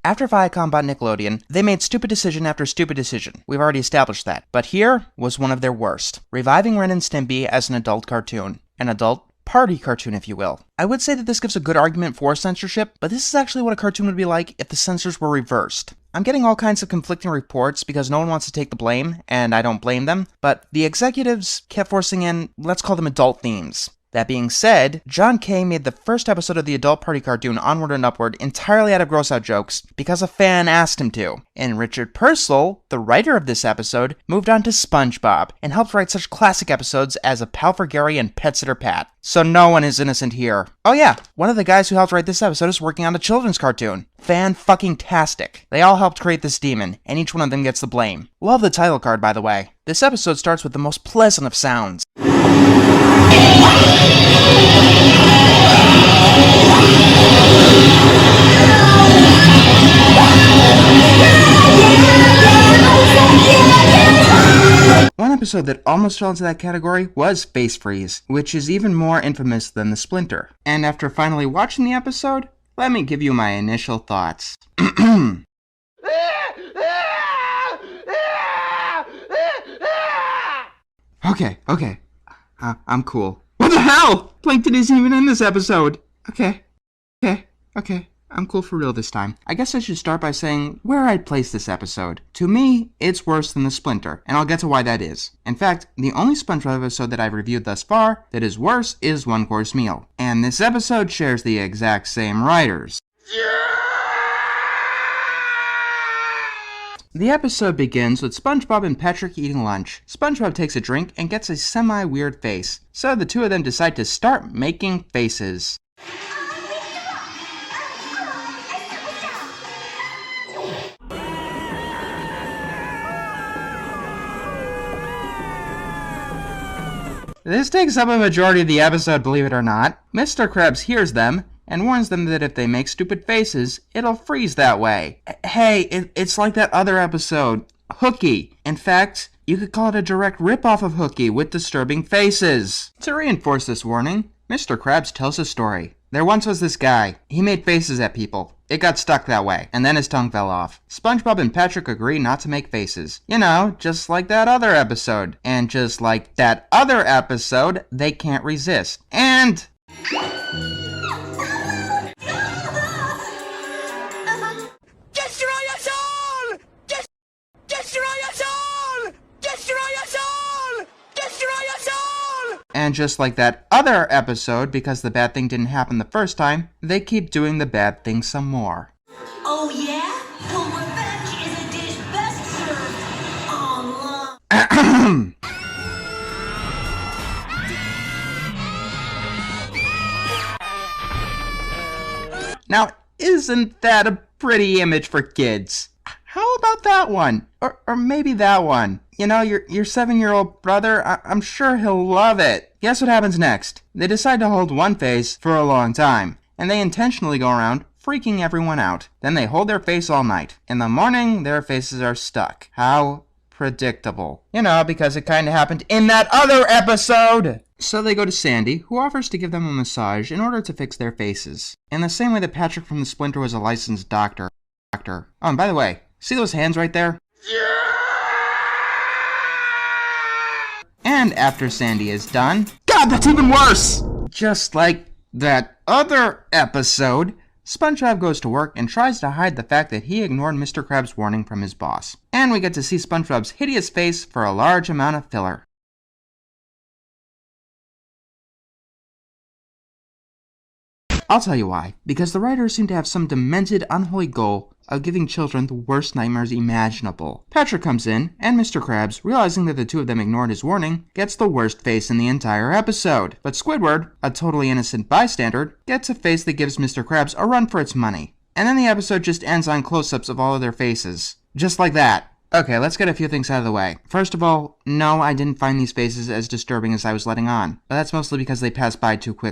After Viacom bought Nickelodeon, they made stupid decision after stupid decision. We've already established that. But here was one of their worst. Reviving Ren and Stimpy as an adult cartoon. An adult party cartoon, if you will. I would say that this gives a good argument for censorship, but this is actually what a cartoon would be like if the censors were reversed. I'm getting all kinds of conflicting reports because no one wants to take the blame, and I don't blame them, but the executives kept forcing in, let's call them adult themes. That being said, John Kay made the first episode of the adult party cartoon Onward and Upward entirely out of gross-out jokes because a fan asked him to. And Richard Purcell, the writer of this episode, moved on to SpongeBob and helped write such classic episodes as A Pal for Gary and Pet Sitter Pat. So no one is innocent here. Oh yeah, one of the guys who helped write this episode is working on a children's cartoon. Fan-fucking-tastic. They all helped create this demon, and each one of them gets the blame. Love the title card, by the way. This episode starts with the most pleasant of sounds. One episode that almost fell into that category was Face Freeze, which is even more infamous than the Splinter. And after finally watching the episode, let me give you my initial thoughts. Okay. I'm cool. What the hell? Plankton isn't even in this episode. Okay. I'm cool for real this time. I guess I should start by saying where I'd place this episode. To me, it's worse than the Splinter, and I'll get to why that is. In fact, the only SpongeBob episode that I've reviewed thus far that is worse is One Course Meal. And this episode shares the exact same writers. The episode begins with SpongeBob and Patrick eating lunch. SpongeBob takes a drink and gets a semi-weird face, so the two of them decide to start making faces. This takes up a majority of the episode, believe it or not. Mr. Krabs hears them and warns them that if they make stupid faces, it'll freeze that way. Hey, it's like that other episode, Hooky. In fact, you could call it a direct ripoff of Hooky with disturbing faces. To reinforce this warning, Mr. Krabs tells a story. There once was this guy. He made faces at people. It got stuck that way, and then his tongue fell off. SpongeBob and Patrick agree not to make faces. You know, just like that other episode. And just like that other episode, they can't resist. And... And just like that other episode, because the bad thing didn't happen the first time, they keep doing the bad thing some more. Oh yeah? Well, revenge is a dish best served online. Now, isn't that a pretty image for kids? How about that one? Or maybe that one. You know, your 7-year-old brother, I'm sure he'll love it. Guess what happens next? They decide to hold one face for a long time, and they intentionally go around freaking everyone out. Then they hold their face all night. In the morning, their faces are stuck. How predictable. You know, because it kinda happened in that other episode! So they go to Sandy, who offers to give them a massage in order to fix their faces. In the same way that Patrick from the Splinter was a licensed doctor. Oh, and by the way, see those hands right there? And after Sandy is done... God, that's even worse! Just like that other episode, SpongeBob goes to work and tries to hide the fact that he ignored Mr. Krabs' warning from his boss. And we get to see SpongeBob's hideous face for a large amount of filler. I'll tell you why. Because the writers seem to have some demented, unholy goal of giving children the worst nightmares imaginable. Patrick comes in, and Mr. Krabs, realizing that the two of them ignored his warning, gets the worst face in the entire episode. But Squidward, a totally innocent bystander, gets a face that gives Mr. Krabs a run for its money. And then the episode just ends on close-ups of all of their faces. Just like that. Okay, let's get a few things out of the way. First of all, no, I didn't find these faces as disturbing as I was letting on. But that's mostly because they passed by too quickly.